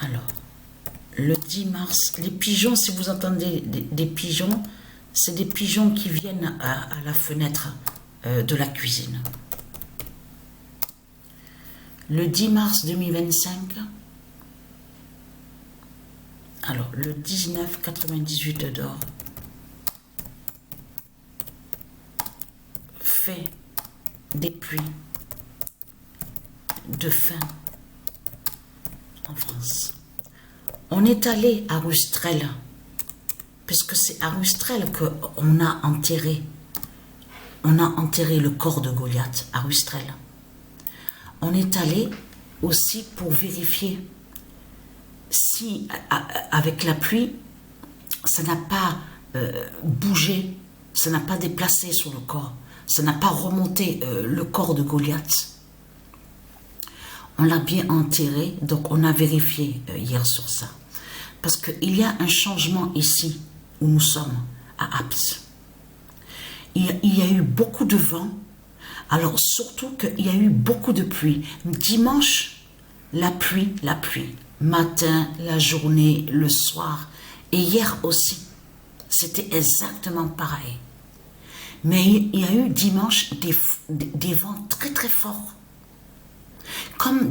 Alors, le 10 mars, les pigeons, si vous entendez des pigeons, c'est des pigeons qui viennent à la fenêtre de la cuisine. Le 10 mars 2025, alors le 1998 d'or fait des pluies de fin en France. On est allé à Rustrel, puisque c'est à Rustrel qu'on a enterré le corps de Goliath, à Rustrel. On est allé aussi pour vérifier si, avec la pluie, ça n'a pas bougé, ça n'a pas déplacé sur le corps, ça n'a pas remonté le corps de Goliath. On l'a bien enterré, donc on a vérifié hier sur ça. Parce qu'il y a un changement ici, où nous sommes, à Apt. Il y a eu beaucoup de vent, alors surtout qu'il y a eu beaucoup de pluie. Dimanche, la pluie, matin, la journée, le soir, et hier aussi, c'était exactement pareil. Mais il y a eu dimanche des vents très très forts. Comme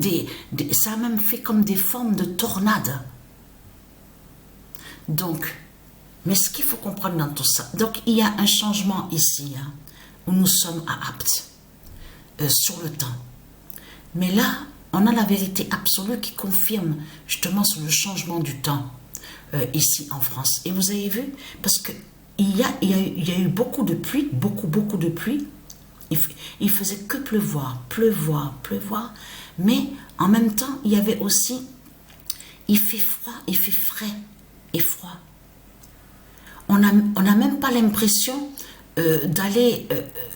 ça a même fait comme des formes de tornades. Donc, mais ce qu'il faut comprendre dans tout ça, donc il y a un changement ici, hein, où nous sommes à Apt, sur le temps. Mais là, on a la vérité absolue qui confirme justement sur le changement du temps ici en France. Et vous avez vu, parce que il y a eu beaucoup de pluie, beaucoup de pluie. Il faisait que pleuvoir, mais en même temps, il y avait aussi, il fait froid, il fait frais et froid. On n'a même pas l'impression d'aller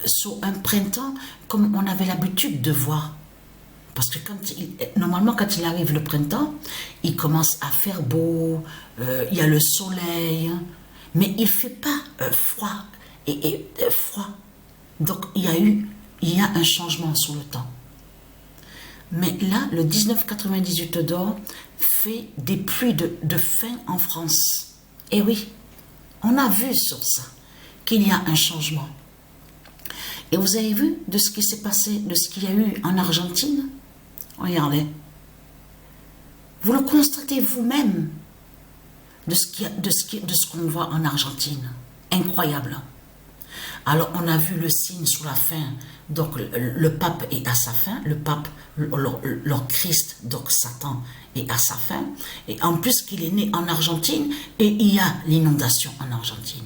sur un printemps comme on avait l'habitude de voir. Parce que normalement, quand il arrive le printemps, il commence à faire beau, il y a le soleil, mais il ne fait pas froid et froid. Donc, il y a un changement sur le temps. Mais là, le 1998 d'or fait des pluies de fin en France. Et oui, on a vu sur ça qu'il y a un changement. Et vous avez vu de ce qui s'est passé, de ce qu'il y a eu en Argentine? Regardez. Vous le constatez vous-même de ce qu'on voit en Argentine. Incroyable. Alors, on a vu le signe sur la fin. Donc, le pape est à sa fin. Le pape, leur Christ, donc Satan, est à sa fin. Et en plus qu'il est né en Argentine, et il y a l'inondation en Argentine.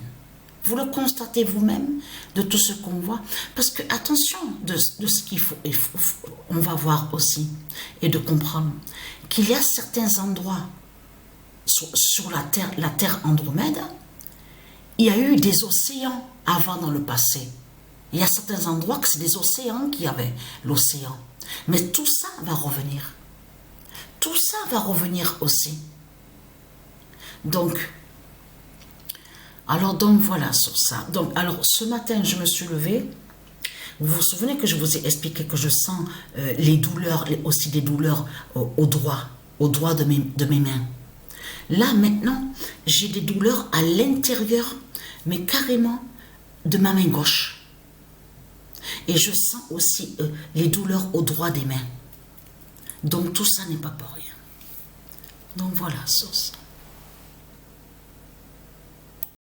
Vous le constatez vous-même de tout ce qu'on voit. Parce que, attention, de ce qu'il faut, on va voir aussi, et de comprendre qu'il y a certains endroits sur la terre Andromède, il y a eu des océans avant dans le passé. Il y a certains endroits que c'est des océans qui avaient l'océan. Mais tout ça va revenir. Tout ça va revenir aussi. Donc voilà sur ça. Donc, alors ce matin, je me suis levée. Vous vous souvenez que je vous ai expliqué que je sens les douleurs, aussi des douleurs au doigt de mes mains. Là, maintenant, j'ai des douleurs à l'intérieur, mais carrément de ma main gauche. Et je sens aussi les douleurs au doigt des mains. Donc, tout ça n'est pas pour rien. Donc, voilà, sur ça.